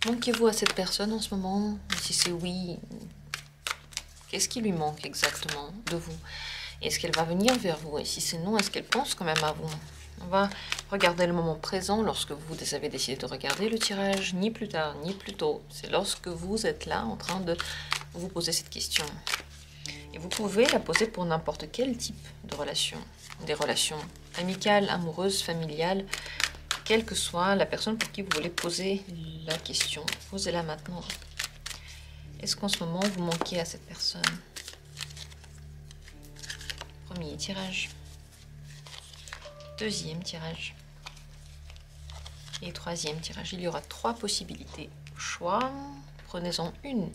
Manquez-vous à cette personne en ce moment? Si c'est oui, qu'est-ce qui lui manque exactement de vous? Est-ce qu'elle va venir vers vous? Et si c'est non, est-ce qu'elle pense quand même à vous? On va regarder le moment présent lorsque vous avez décidé de regarder le tirage, ni plus tard, ni plus tôt. C'est lorsque vous êtes là en train de vous poser cette question. Et vous pouvez la poser pour n'importe quel type de relation. Des relations amicales, amoureuses, familiales, quelle que soit la personne pour qui vous voulez poser la question. Posez-la maintenant. Est-ce qu'en ce moment, vous manquez à cette personne? Premier tirage. Deuxième tirage. Et troisième tirage. Il y aura 3 possibilités. Choix, prenez-en une.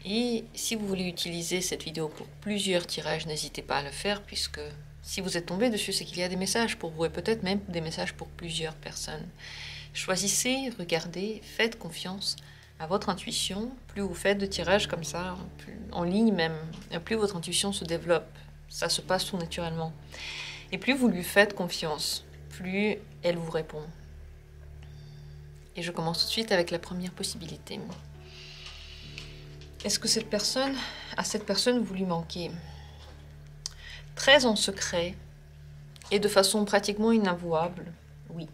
Et si vous voulez utiliser cette vidéo pour plusieurs tirages, n'hésitez pas à le faire, puisque si vous êtes tombé dessus, c'est qu'il y a des messages pour vous, et peut-être même des messages pour plusieurs personnes. Choisissez, regardez, faites confiance à votre intuition. Plus vous faites de tirages comme ça, en ligne même, plus votre intuition se développe. Ça se passe tout naturellement. Et plus vous lui faites confiance, plus elle vous répond. Et je commence tout de suite avec la première possibilité. Est-ce que à cette personne, vous lui manquez? Très en secret et de façon pratiquement inavouable, oui.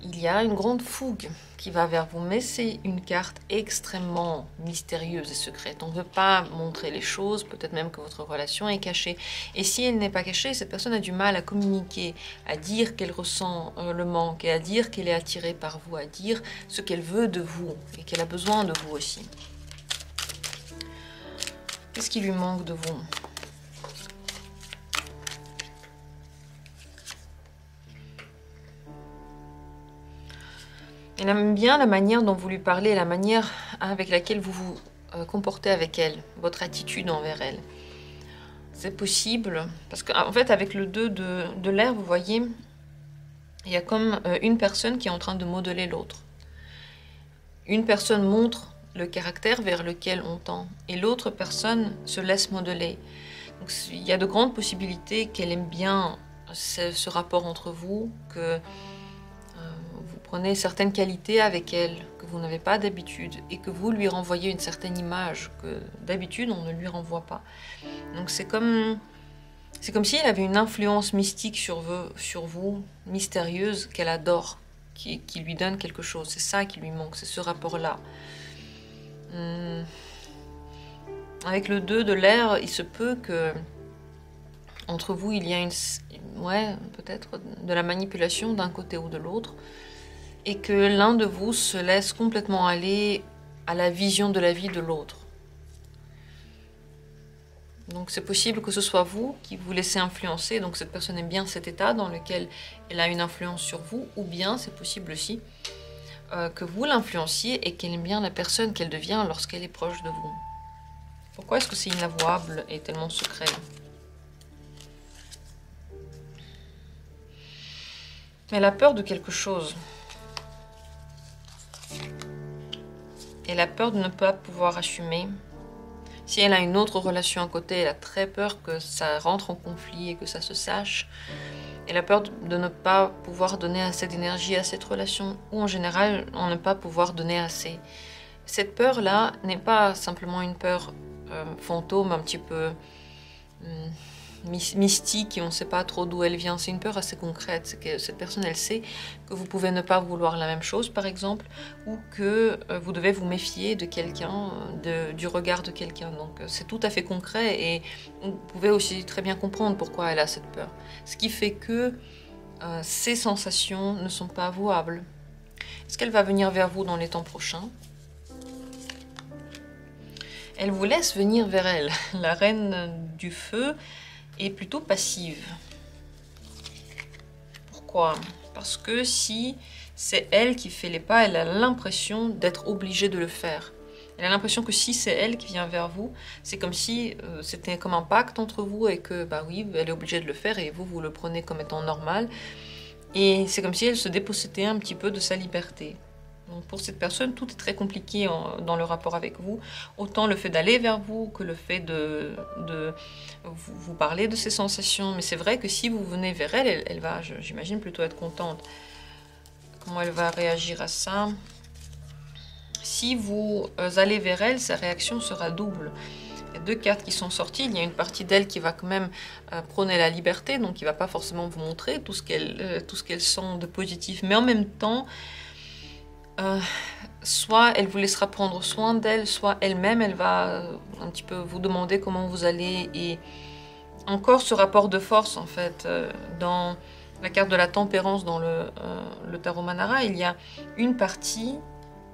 Il y a une grande fougue qui va vers vous, mais c'est une carte extrêmement mystérieuse et secrète. On ne veut pas montrer les choses, peut-être même que votre relation est cachée. Et si elle n'est pas cachée, cette personne a du mal à communiquer, à dire qu'elle ressent le manque, et à dire qu'elle est attirée par vous, à dire ce qu'elle veut de vous, et qu'elle a besoin de vous aussi. Qu'est-ce qui lui manque de vous? Elle aime bien la manière dont vous lui parlez, la manière avec laquelle vous vous comportez avec elle, votre attitude envers elle. C'est possible, parce qu'en fait, avec le 2 de l'air, vous voyez, il y a comme une personne qui est en train de modeler l'autre. Une personne montre le caractère vers lequel on tend, et l'autre personne se laisse modeler. Donc, il y a de grandes possibilités qu'elle aime bien ce rapport entre vous, que vous prenez certaines qualités avec elle que vous n'avez pas d'habitude et que vous lui renvoyez une certaine image que d'habitude on ne lui renvoie pas. Donc c'est comme si elle avait une influence mystique sur vous, mystérieuse, qu'elle adore, qui lui donne quelque chose. C'est ça qui lui manque, c'est ce rapport-là. Avec le 2 de l'air, il se peut que entre vous il y a peut-être de la manipulation d'un côté ou de l'autre, et que l'un de vous se laisse complètement aller à la vision de la vie de l'autre. Donc c'est possible que ce soit vous qui vous laissez influencer, donc cette personne aime bien cet état dans lequel elle a une influence sur vous, ou bien c'est possible aussi que vous l'influenciez et qu'elle aime bien la personne qu'elle devient lorsqu'elle est proche de vous. Pourquoi est-ce que c'est inavouable et tellement secret? Elle a peur de quelque chose. Elle a peur de ne pas pouvoir assumer. Si elle a une autre relation à côté, elle a très peur que ça rentre en conflit et que ça se sache. Elle a peur de ne pas pouvoir donner assez d'énergie à cette relation, ou en général, en ne pas pouvoir donner assez. Cette peur-là n'est pas simplement une peur fantôme, un petit peu mystique, et on ne sait pas trop d'où elle vient. C'est une peur assez concrète. C'est que cette personne, elle sait que vous pouvez ne pas vouloir la même chose, par exemple, ou que vous devez vous méfier de quelqu'un, du regard de quelqu'un. Donc c'est tout à fait concret, et vous pouvez aussi très bien comprendre pourquoi elle a cette peur. Ce qui fait que ces sensations ne sont pas avouables. Est-ce qu'elle va venir vers vous dans les temps prochains? Elle vous laisse venir vers elle. La reine du feu est plutôt passive. Pourquoi? Parce que si c'est elle qui fait les pas, elle a l'impression d'être obligée de le faire. Elle a l'impression que si c'est elle qui vient vers vous, c'est comme si c'était comme un pacte entre vous, et que, bah oui, elle est obligée de le faire, et vous le prenez comme étant normal. Et c'est comme si elle se dépossédait un petit peu de sa liberté. Donc pour cette personne, tout est très compliqué dans le rapport avec vous. Autant le fait d'aller vers vous que le fait de vous parler de ses sensations. Mais c'est vrai que si vous venez vers elle, elle va, j'imagine, plutôt être contente. Comment elle va réagir à ça? si vous allez vers elle, sa réaction sera double. Il y a deux cartes qui sont sorties. Il y a une partie d'elle qui va quand même prôner la liberté, donc qui ne va pas forcément vous montrer tout ce qu'elle sent de positif. Mais en même temps, soit elle vous laissera prendre soin d'elle, soit elle-même, elle va un petit peu vous demander comment vous allez. Et encore ce rapport de force, en fait, dans la carte de la tempérance dans le tarot Manara, il y a une partie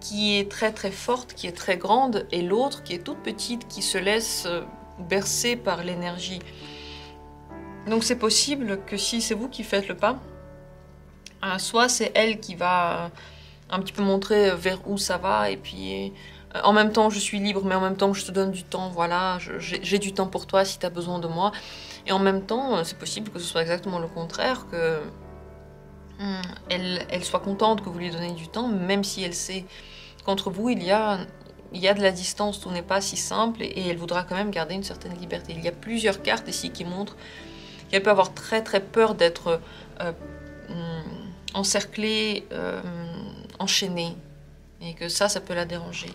qui est très très forte, qui est très grande, et l'autre qui est toute petite, qui se laisse bercer par l'énergie. Donc c'est possible que si c'est vous qui faites le pas, soit c'est elle qui va un petit peu montrer vers où ça va, et puis en même temps je suis libre, mais en même temps je te donne du temps, voilà, j'ai du temps pour toi si tu as besoin de moi. Et en même temps, c'est possible que ce soit exactement le contraire, que elle soit contente que vous lui donnez du temps, même si elle sait qu'entre vous, il y a de la distance, tout n'est pas si simple, et elle voudra quand même garder une certaine liberté. Il y a plusieurs cartes ici qui montrent qu'elle peut avoir très très peur d'être encerclée, enchaînée, et que ça peut la déranger.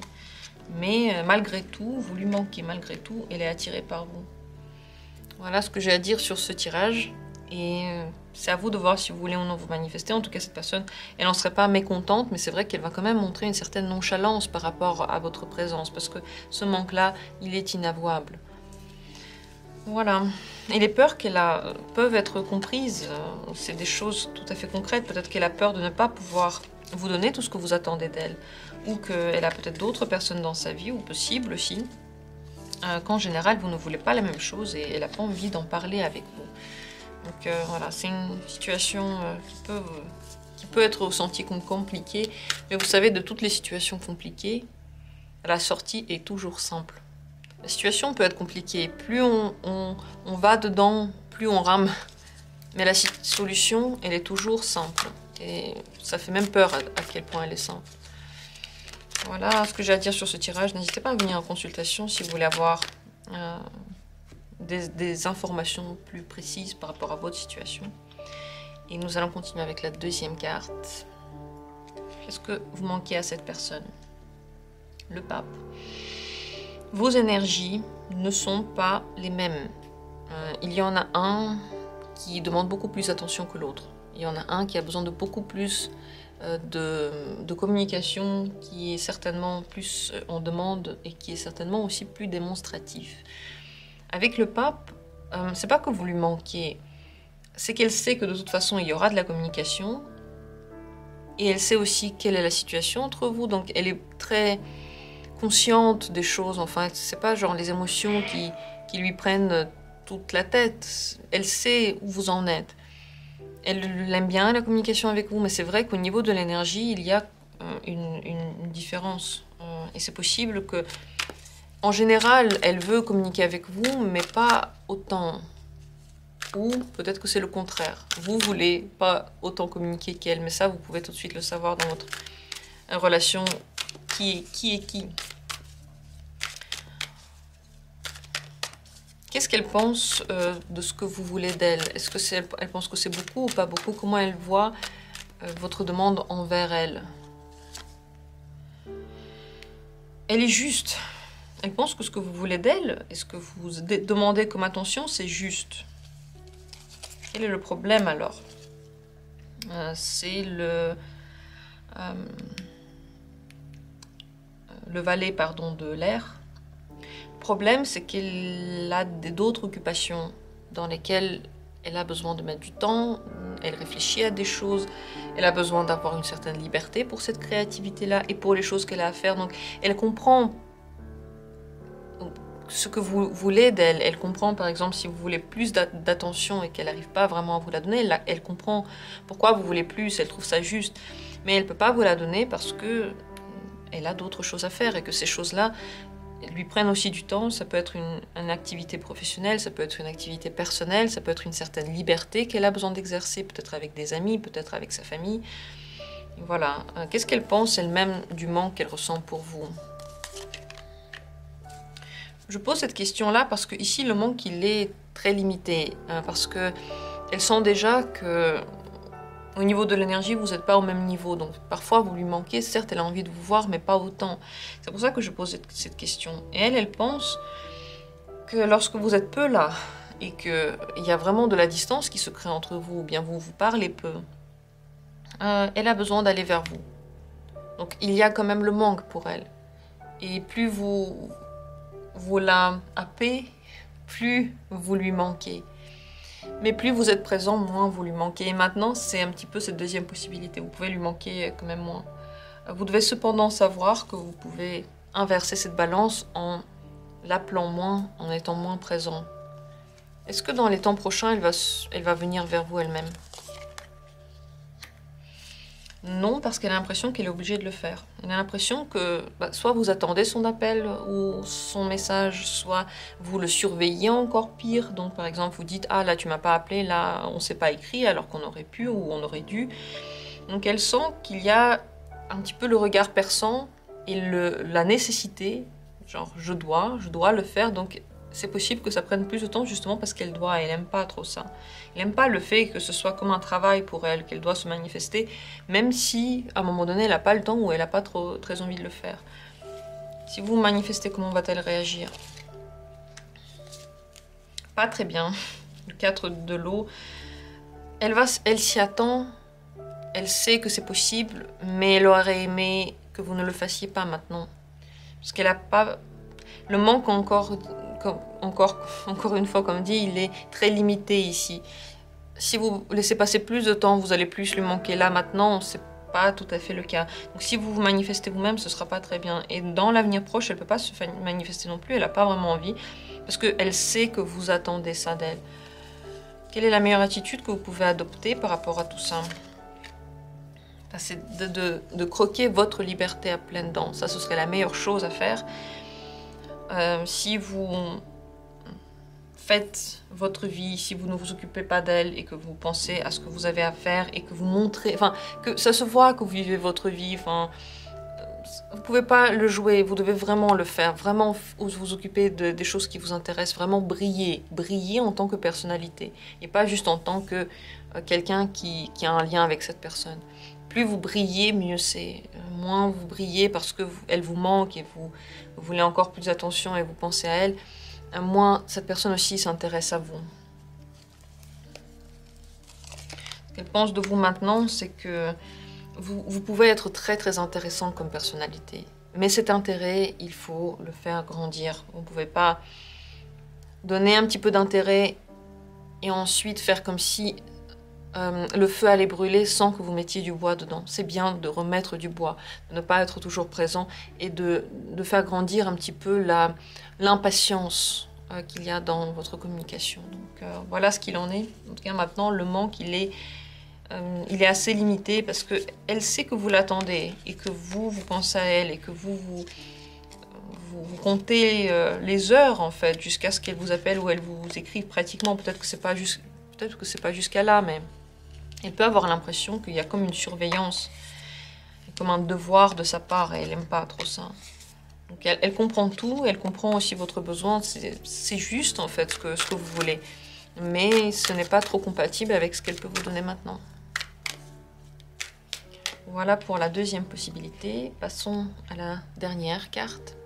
Mais malgré tout, vous lui manquez, malgré tout, elle est attirée par vous. Voilà ce que j'ai à dire sur ce tirage, et c'est à vous de voir si vous voulez ou non vous manifester. En tout cas, cette personne, elle n'en serait pas mécontente, mais c'est vrai qu'elle va quand même montrer une certaine nonchalance par rapport à votre présence, parce que ce manque-là, il est inavouable. Voilà. Et les peurs qu'elle a peuvent être comprises, c'est des choses tout à fait concrètes. Peut-être qu'elle a peur de ne pas pouvoir vous donner tout ce que vous attendez d'elle, ou qu'elle a peut-être d'autres personnes dans sa vie, ou possible aussi, qu'en général, vous ne voulez pas la même chose, et elle n'a pas envie d'en parler avec vous. Donc voilà, c'est une situation qui peut être ressentie comme compliquée, mais vous savez, de toutes les situations compliquées, la sortie est toujours simple. La situation peut être compliquée, plus on va dedans, plus on rame, mais la solution, elle est toujours simple. Et ça fait même peur à quel point elle est simple. Voilà ce que j'ai à dire sur ce tirage. N'hésitez pas à venir en consultation si vous voulez avoir des informations plus précises par rapport à votre situation. Et nous allons continuer avec la deuxième carte. Qu'est-ce que vous manquez à cette personne? Le pape. Vos énergies ne sont pas les mêmes. Il y en a un qui demande beaucoup plus d'attention que l'autre. Il y en a un qui a besoin de beaucoup plus de communication, qui est certainement plus en demande et qui est certainement aussi plus démonstratif. Avec le pape, c'est pas que vous lui manquiez, c'est qu'elle sait que de toute façon il y aura de la communication, et elle sait aussi quelle est la situation entre vous, donc elle est très consciente des choses. Enfin, c'est pas genre les émotions qui lui prennent toute la tête. Elle sait où vous en êtes. Elle aime bien la communication avec vous, mais c'est vrai qu'au niveau de l'énergie, il y a une différence. Et c'est possible que, en général, elle veut communiquer avec vous, mais pas autant. Ou peut-être que c'est le contraire. Vous voulez pas autant communiquer qu'elle, mais ça, vous pouvez tout de suite le savoir dans votre relation. Qui est qui? Qu'est-ce qu'elle pense de ce que vous voulez d'elle? Est-ce que elle pense que c'est beaucoup ou pas beaucoup? Comment elle voit votre demande envers elle? Elle est juste. Elle pense que ce que vous voulez d'elle, et ce que vous demandez comme attention, c'est juste. Quel est le problème alors? C'est le valet, pardon, de l'air. Le problème, c'est qu'elle a d'autres occupations dans lesquelles elle a besoin de mettre du temps, elle réfléchit à des choses, elle a besoin d'avoir une certaine liberté pour cette créativité-là et pour les choses qu'elle a à faire. Donc, elle comprend ce que vous voulez d'elle. Elle comprend, par exemple, si vous voulez plus d'attention et qu'elle n'arrive pas vraiment à vous la donner, elle comprend pourquoi vous voulez plus, elle trouve ça juste. Mais elle ne peut pas vous la donner parce que elle a d'autres choses à faire et que ces choses-là lui prennent aussi du temps. Ça peut être une activité professionnelle, ça peut être une activité personnelle, ça peut être une certaine liberté qu'elle a besoin d'exercer, peut-être avec des amis, peut-être avec sa famille. Et voilà. Qu'est-ce qu'elle pense elle-même du manque qu'elle ressent pour vous? Je pose cette question-là parce que ici le manque il est très limité, parce que elle sent déjà que Au niveau de l'énergie, vous n'êtes pas au même niveau. Donc parfois, vous lui manquez. Certes, elle a envie de vous voir, mais pas autant. C'est pour ça que je pose cette question. Et elle pense que lorsque vous êtes peu là, et qu'il y a vraiment de la distance qui se crée entre vous, ou bien vous vous parlez peu, elle a besoin d'aller vers vous. Donc il y a quand même le manque pour elle. Et plus vous la happez, plus vous lui manquez. Mais plus vous êtes présent, moins vous lui manquez. Et maintenant, c'est un petit peu cette deuxième possibilité. Vous pouvez lui manquer quand même moins. Vous devez cependant savoir que vous pouvez inverser cette balance en l'appelant moins, en étant moins présent. Est-ce que dans les temps prochains, elle va venir vers vous elle-même? Non, parce qu'elle a l'impression qu'elle est obligée de le faire. Elle a l'impression que soit vous attendez son appel ou son message, soit vous le surveillez encore pire. Donc par exemple, vous dites « Ah là, tu m'as pas appelé, là, on s'est pas écrit alors qu'on aurait pu ou on aurait dû. » Donc elle sent qu'il y a un petit peu le regard perçant et la nécessité, genre je dois le faire, donc c'est possible que ça prenne plus de temps justement parce qu'elle doit, elle n'aime pas trop ça. Elle n'aime pas le fait que ce soit comme un travail pour elle, qu'elle doit se manifester, même si à un moment donné elle n'a pas le temps ou elle n'a pas très envie de le faire. Si vous manifestez, comment va-t-elle réagir? Pas très bien. Le 4 de l'eau, elle s'y attend, elle sait que c'est possible, mais elle aurait aimé que vous ne le fassiez pas maintenant. Parce qu'elle n'a pas... Le manque encore une fois, comme dit, il est très limité ici. Si vous laissez passer plus de temps, vous allez plus lui manquer. Là, maintenant, c'est pas tout à fait le cas. Donc si vous vous manifestez vous-même, ce sera pas très bien. Et dans l'avenir proche, elle peut pas se manifester non plus, elle n'a pas vraiment envie, parce qu'elle sait que vous attendez ça d'elle. Quelle est la meilleure attitude que vous pouvez adopter par rapport à tout ça? C'est de croquer votre liberté à pleines dents. Ça, ce serait la meilleure chose à faire. Si vous faites votre vie, si vous ne vous occupez pas d'elle et que vous pensez à ce que vous avez à faire et que vous montrez, enfin, que ça se voit que vous vivez votre vie, enfin, vous ne pouvez pas le jouer, vous devez vraiment le faire, vraiment vous occuper des choses qui vous intéressent, vraiment briller en tant que personnalité et pas juste en tant que quelqu'un qui a un lien avec cette personne. Plus vous brillez, mieux c'est. Moins vous brillez parce qu'elle vous manque et vous voulez encore plus d'attention et vous pensez à elle, moins cette personne aussi s'intéresse à vous. Ce qu'elle pense de vous maintenant, c'est que vous pouvez être très très intéressant comme personnalité. Mais cet intérêt, il faut le faire grandir. Vous ne pouvez pas donner un petit peu d'intérêt et ensuite faire comme si le feu allait brûler sans que vous mettiez du bois dedans. C'est bien de remettre du bois, de ne pas être toujours présent et de faire grandir un petit peu l'impatience qu'il y a dans votre communication. Donc voilà ce qu'il en est. En tout cas maintenant, le manque, il est assez limité parce qu'elle sait que vous l'attendez et que vous pensez à elle et que vous comptez les heures en fait jusqu'à ce qu'elle vous appelle ou elle vous écrive pratiquement. Peut-être que c'est pas jusqu'à là, mais elle peut avoir l'impression qu'il y a comme une surveillance, comme un devoir de sa part et elle n'aime pas trop ça. Donc elle comprend tout, elle comprend aussi votre besoin, c'est juste en fait ce que vous voulez. Mais ce n'est pas trop compatible avec ce qu'elle peut vous donner maintenant. Voilà pour la deuxième possibilité. Passons à la dernière carte.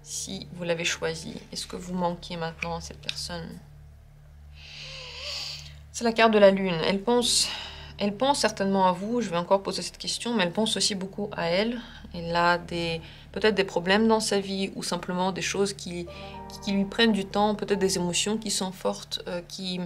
Si vous l'avez choisie, est-ce que vous manquez maintenant à cette personne? C'est la carte de la lune. Elle pense certainement à vous. Je vais encore poser cette question, mais elle pense aussi beaucoup à elle. Elle a peut-être des problèmes dans sa vie ou simplement des choses qui lui prennent du temps, peut-être des émotions qui sont fortes, qui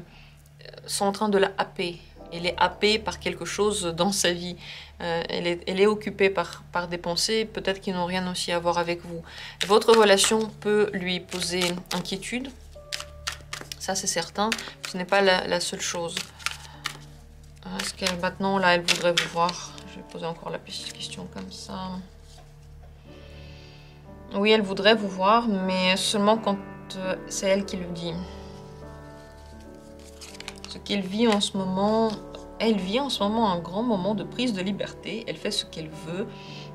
sont en train de la happer. Elle est happée par quelque chose dans sa vie. Elle est occupée par des pensées, peut-être qui n'ont rien aussi à voir avec vous. Votre relation peut lui poser inquiétude. Ça, c'est certain. Ce n'est pas la seule chose. Est-ce qu'elle, maintenant, là, elle voudrait vous voir? Je vais poser encore la petite question comme ça. Oui, elle voudrait vous voir, mais seulement quand c'est elle qui le dit. Ce qu'elle vit en ce moment... Elle vit en ce moment un grand moment de prise de liberté. Elle fait ce qu'elle veut.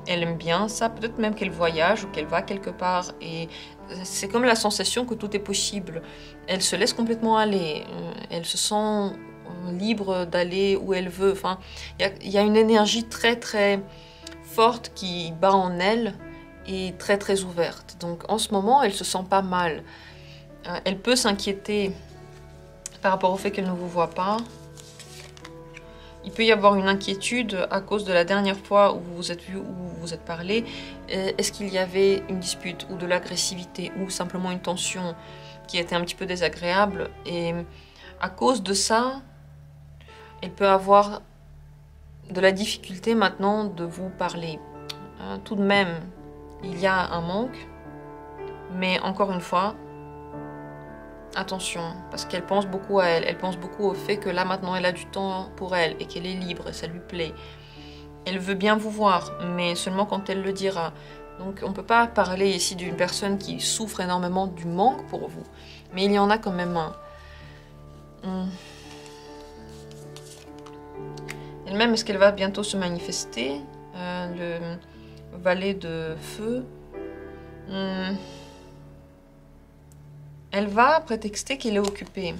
Elle aime bien ça. Peut-être même qu'elle voyage ou qu'elle va quelque part. Et c'est comme la sensation que tout est possible. Elle se laisse complètement aller. Elle se sent libre d'aller où elle veut. Enfin, il y a une énergie très très forte qui bat en elle et très très ouverte. Donc en ce moment, elle se sent pas mal. Elle peut s'inquiéter par rapport au fait qu'elle ne vous voit pas. Il peut y avoir une inquiétude à cause de la dernière fois où vous vous êtes vu, où vous vous êtes parlé. Est-ce qu'il y avait une dispute ou de l'agressivité ou simplement une tension qui était un petit peu désagréable? Et à cause de ça, elle peut avoir de la difficulté maintenant de vous parler. Tout de même, il y a un manque, mais encore une fois, attention, parce qu'elle pense beaucoup à elle. Elle pense beaucoup au fait que là maintenant elle a du temps pour elle et qu'elle est libre et ça lui plaît. Elle veut bien vous voir, mais seulement quand elle le dira. Donc on ne peut pas parler ici d'une personne qui souffre énormément du manque pour vous, mais il y en a quand même un. Elle-même, est-ce qu'elle va bientôt se manifester? Le valet de feu. Elle va prétexter qu'elle est occupée.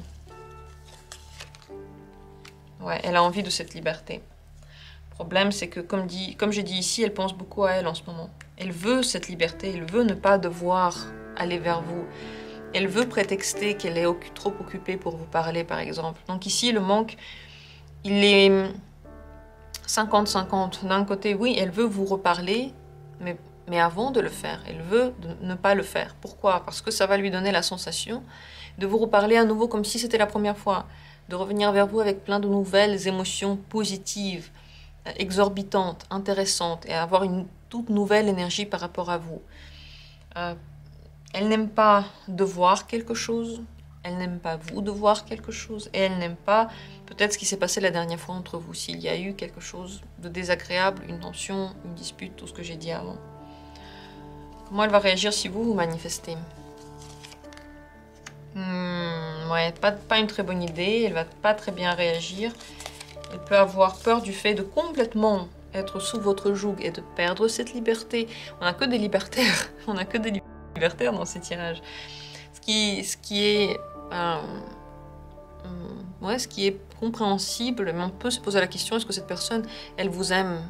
Ouais, elle a envie de cette liberté. Le problème, c'est que, comme j'ai dit ici, elle pense beaucoup à elle en ce moment. Elle veut cette liberté, elle veut ne pas devoir aller vers vous. Elle veut prétexter qu'elle est trop occupée pour vous parler, par exemple. Donc ici, le manque, il est 50-50. D'un côté, oui, elle veut vous reparler, mais avant de le faire, elle veut ne pas le faire. Pourquoi? Parce que ça va lui donner la sensation de vous reparler à nouveau comme si c'était la première fois, de revenir vers vous avec plein de nouvelles émotions positives, exorbitantes, intéressantes, et avoir une toute nouvelle énergie par rapport à vous. Elle n'aime pas devoir quelque chose, elle n'aime pas vous devoir quelque chose, et elle n'aime pas peut-être ce qui s'est passé la dernière fois entre vous, s'il y a eu quelque chose de désagréable, une tension, une dispute, tout ce que j'ai dit avant. Comment elle va réagir si vous manifestez? Ouais, pas une très bonne idée, elle va pas très bien réagir. Elle peut avoir peur du fait de complètement être sous votre joug et de perdre cette liberté. On n'a que des libertaires, on n'a que des libertaires dans ces tirages. Ce qui est compréhensible, mais on peut se poser la question, est-ce que cette personne, elle vous aime?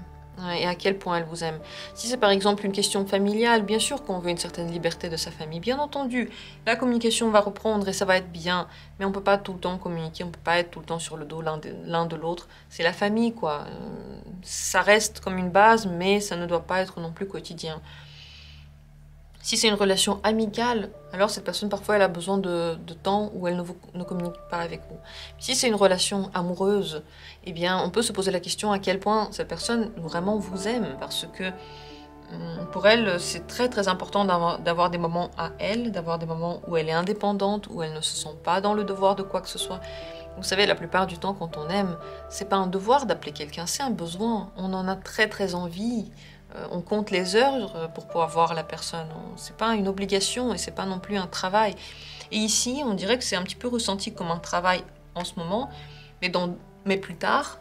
Et à quel point elle vous aime. Si c'est par exemple une question familiale, bien sûr qu'on veut une certaine liberté de sa famille, bien entendu. La communication va reprendre et ça va être bien, mais on ne peut pas tout le temps communiquer, on ne peut pas être tout le temps sur le dos l'un de l'autre. C'est la famille, quoi. Ça reste comme une base, mais ça ne doit pas être non plus quotidien. Si c'est une relation amicale, alors cette personne, parfois, elle a besoin de temps où elle ne communique pas avec vous. Si c'est une relation amoureuse, eh bien, on peut se poser la question à quel point cette personne vraiment vous aime, parce que pour elle, c'est très très important d'avoir des moments à elle, d'avoir des moments où elle est indépendante, où elle ne se sent pas dans le devoir de quoi que ce soit. Vous savez, la plupart du temps, quand on aime, c'est pas un devoir d'appeler quelqu'un, c'est un besoin. On en a très très envie. On compte les heures pour pouvoir voir la personne. C'est pas une obligation et c'est pas non plus un travail. Et ici, on dirait que c'est un petit peu ressenti comme un travail en ce moment, mais plus tard,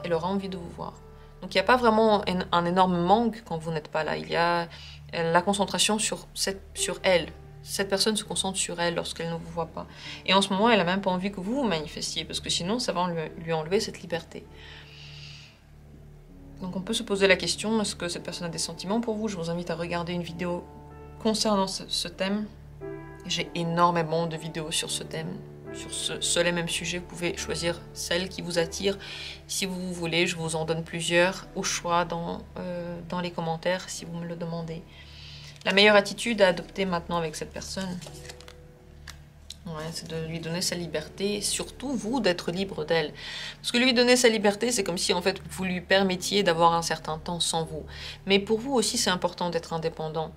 elle aura envie de vous voir. Donc il n'y a pas vraiment un énorme manque quand vous n'êtes pas là. Il y a la concentration sur elle. Cette personne se concentre sur elle lorsqu'elle ne vous voit pas. Et en ce moment, elle n'a même pas envie que vous vous manifestiez, parce que sinon, ça va lui enlever cette liberté. Donc on peut se poser la question, est-ce que cette personne a des sentiments pour vous? Je vous invite à regarder une vidéo concernant ce thème. J'ai énormément de vidéos sur ce thème, sur ce seul et même sujet. Vous pouvez choisir celle qui vous attire. Si vous voulez, je vous en donne plusieurs au choix dans les commentaires si vous me le demandez. La meilleure attitude à adopter maintenant avec cette personne, c'est de lui donner sa liberté, surtout vous d'être libre d'elle. Parce que lui donner sa liberté, c'est comme si en fait vous lui permettiez d'avoir un certain temps sans vous. Mais pour vous aussi, c'est important d'être indépendant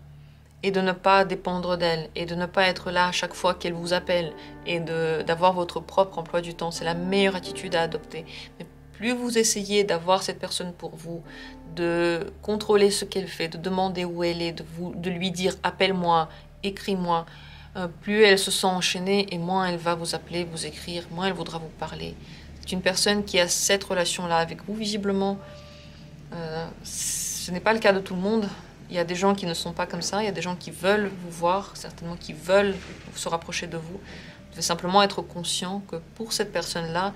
et de ne pas dépendre d'elle et de ne pas être là à chaque fois qu'elle vous appelle et d'avoir votre propre emploi du temps. C'est la meilleure attitude à adopter. Mais plus vous essayez d'avoir cette personne pour vous, de contrôler ce qu'elle fait, de demander où elle est, de lui dire « appelle-moi, écris-moi », plus elle se sent enchaînée et moins elle va vous appeler, vous écrire, moins elle voudra vous parler. C'est une personne qui a cette relation-là avec vous, visiblement. Ce n'est pas le cas de tout le monde. Il y a des gens qui ne sont pas comme ça, il y a des gens qui veulent vous voir, certainement qui veulent se rapprocher de vous. Vous devez simplement être conscient que pour cette personne-là,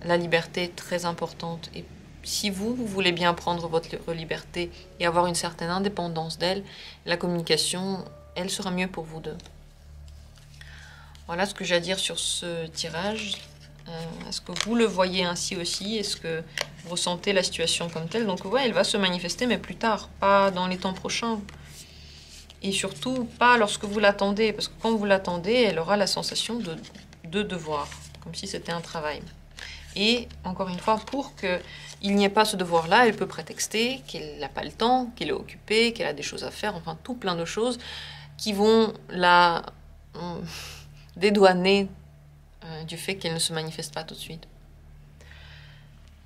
la liberté est très importante. Et si vous voulez bien prendre votre liberté et avoir une certaine indépendance d'elle, la communication, elle sera mieux pour vous deux. Voilà ce que j'ai à dire sur ce tirage. Est-ce que vous le voyez ainsi aussi? Est-ce que vous ressentez la situation comme telle? Donc ouais, elle va se manifester, mais plus tard, pas dans les temps prochains. Et surtout, pas lorsque vous l'attendez, parce que quand vous l'attendez, elle aura la sensation de devoir, comme si c'était un travail. Et encore une fois, pour qu'il n'y ait pas ce devoir-là, elle peut prétexter qu'elle n'a pas le temps, qu'elle est occupée, qu'elle a des choses à faire, enfin tout plein de choses qui vont la dédouaner du fait qu'elle ne se manifeste pas tout de suite.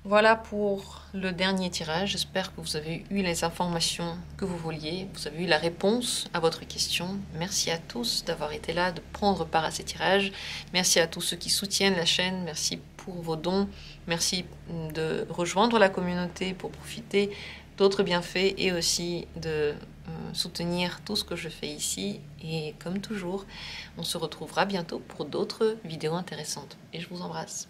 Voilà pour le dernier tirage. J'espère que vous avez eu les informations que vous vouliez. Vous avez eu la réponse à votre question. Merci à tous d'avoir été là, de prendre part à ces tirages. Merci à tous ceux qui soutiennent la chaîne. Merci pour vos dons. Merci de rejoindre la communauté pour profiter d'autres bienfaits et aussi de soutenir tout ce que je fais ici. Et comme toujours, on se retrouvera bientôt pour d'autres vidéos intéressantes. Et je vous embrasse.